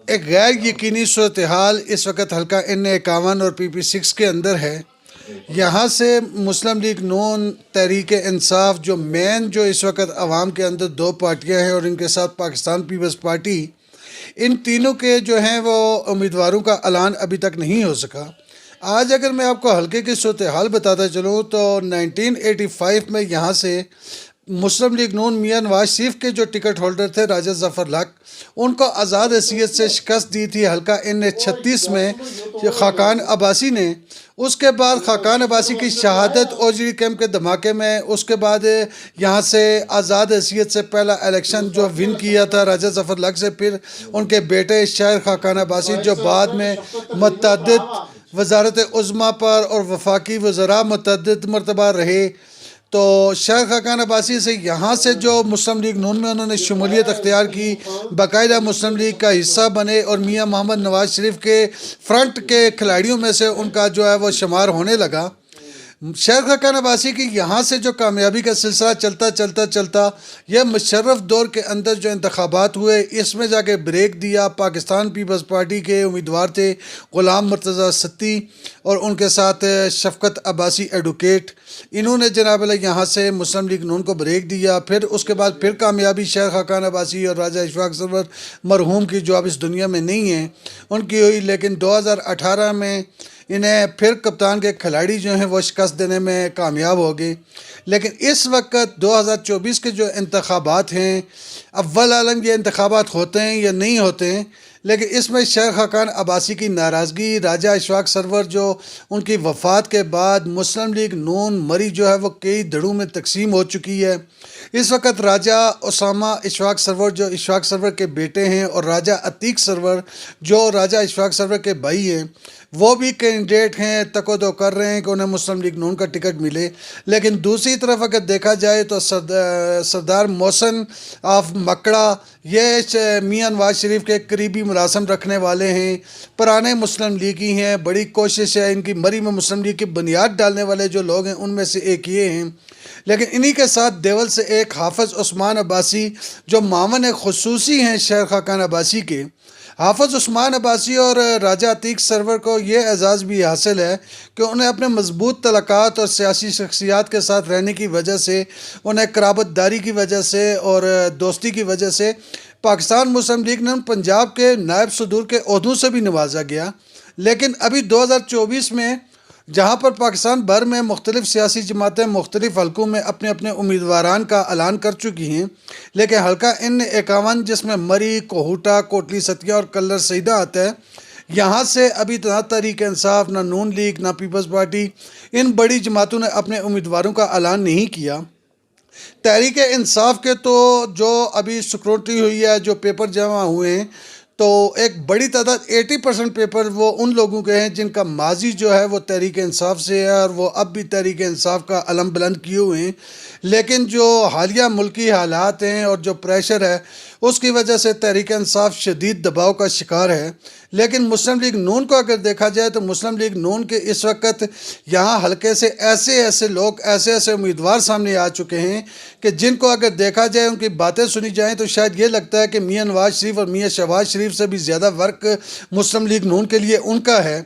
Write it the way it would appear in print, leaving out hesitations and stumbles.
ایک غیر یقینی صورتحال اس وقت حلقہ N51 اور PP6 کے اندر ہے۔ یہاں سے مسلم لیگ نون، تحریک انصاف جو مین جو اس وقت عوام کے اندر دو پارٹیاں ہیں، اور ان کے ساتھ پاکستان پیپلز پارٹی، ان تینوں کے جو ہیں وہ امیدواروں کا اعلان ابھی تک نہیں ہو سکا۔ آج اگر میں آپ کو حلقے کی صورتحال بتاتا چلوں تو 1985 میں یہاں سے مسلم لیگ نون میاں نواز شریف کے جو ٹکٹ ہولڈر تھے راجہ ظفر لق، ان کو آزاد حیثیت سے شکست دی تھی حلقہ N36 میں خاقان عباسی نے۔ اس کے بعد خاقان عباسی کی شہادت اوجری کیمپ کے دھماکے میں، اس کے بعد یہاں سے آزاد حیثیت سے پہلا الیکشن جو ون کیا تھا راجہ ظفر لق سے، پھر ان کے بیٹے شاعر خاقان عباسی جو بعد میں متعدد وزارت عظمیٰ پر اور وفاقی وزراء متعدد مرتبہ رہے، تو شاعر خاقان عباسی سے یہاں سے جو مسلم لیگ نون میں انہوں نے شمولیت اختیار کی، باقاعدہ مسلم لیگ کا حصہ بنے، اور میاں محمد نواز شریف کے فرنٹ کے کھلاڑیوں میں سے ان کا جو ہے وہ شمار ہونے لگا۔ شاعر خاقان عباسی کی یہاں سے جو کامیابی کا سلسلہ چلتا یہ مشرف دور کے اندر جو انتخابات ہوئے، اس میں جا کے بریک دیا۔ پاکستان پیپلز پارٹی کے امیدوار تھے غلام مرتضیٰ ستی اور ان کے ساتھ شفقت عباسی ایڈوکیٹ، انہوں نے جناب اللہ یہاں سے مسلم لیگ نون کو بریک دیا۔ پھر اس کے بعد پھر کامیابی شاعر خاقان عباسی اور راجہ اشفاق سرور مرحوم کی، جو اب اس دنیا میں نہیں ہیں، ان کی ہوئی، لیکن 2018 میں انہیں پھر کپتان کے کھلاڑی جو ہیں وہ شکست دینے میں کامیاب ہو گئے۔ لیکن اس وقت 2024 کے جو انتخابات ہیں، اول عالم یہ انتخابات ہوتے ہیں یا نہیں ہوتے ہیں، لیکن اس میں شاعر خاقان عباسی کی ناراضگی، راجہ اشفاق سرور جو ان کی وفات کے بعد مسلم لیگ نون مری جو ہے وہ کئی دھڑوں میں تقسیم ہو چکی ہے۔ اس وقت راجہ اسامہ اشفاق سرور جو اشفاق سرور کے بیٹے ہیں، اور راجہ عتیق سرور جو راجہ اشفاق سرور کے بھائی ہیں، وہ بھی کینڈیڈیٹ ہیں، تک و دو کر رہے ہیں کہ انہیں مسلم لیگ نون کا ٹکٹ ملے۔ لیکن دوسری طرف اگر دیکھا جائے تو سردار محسن آف مکڑا، یہ میاں نواز شریف کے قریبی ملازم رکھنے والے ہیں، پرانے مسلم لیگی ہیں، بڑی کوشش ہے ان کی مری میں مسلم لیگ کی بنیاد ڈالنے والے جو لوگ ہیں ان میں سے ایک یہ ہیں۔ لیکن انہی کے ساتھ دیول سے ایک حافظ عثمان عباسی جو معاون خصوصی ہیں شاعر خاقان عباسی کے، حافظ عثمان عباسی اور راجہ عتیق سرور کو یہ اعزاز بھی حاصل ہے کہ انہیں اپنے مضبوط تعلقات اور سیاسی شخصیات کے ساتھ رہنے کی وجہ سے، انہیں قرابت داری کی وجہ سے اور دوستی کی وجہ سے پاکستان مسلم لیگ نے پنجاب کے نائب صدور کے عہدوں سے بھی نوازا گیا۔ لیکن ابھی 2024 میں جہاں پر پاکستان بھر میں مختلف سیاسی جماعتیں مختلف حلقوں میں اپنے اپنے امیدواران کا اعلان کر چکی ہیں، لیکن حلقہ N51 جس میں مری، کوہوٹا، کوٹلی ستیا اور کلر سیدہ آتا ہے، یہاں سے ابھی نہ تحریک انصاف، نہ نون لیگ، نہ پیپلز پارٹی، ان بڑی جماعتوں نے اپنے امیدواروں کا اعلان نہیں کیا۔ تحریک انصاف کے تو جو ابھی سکروٹی ہوئی ہے، جو پیپر جمع ہوئے ہیں، تو ایک بڑی تعداد 80% پیپر وہ ان لوگوں کے ہیں جن کا ماضی جو ہے وہ تحریک انصاف سے ہے، اور وہ اب بھی تحریک انصاف کا علم بلند کیے ہوئے ہیں۔ لیکن جو حالیہ ملکی حالات ہیں اور جو پریشر ہے، اس کی وجہ سے تحریک انصاف شدید دباؤ کا شکار ہے۔ لیکن مسلم لیگ نون کو اگر دیکھا جائے تو مسلم لیگ نون کے اس وقت یہاں حلقے سے ایسے لوگ، ایسے امیدوار سامنے آ چکے ہیں کہ جن کو اگر دیکھا جائے، ان کی باتیں سنی جائیں تو شاید یہ لگتا ہے کہ میاں نواز شریف اور میاں شہباز شریف سے بھی زیادہ ورک مسلم لیگ نون کے لیے ان کا ہے۔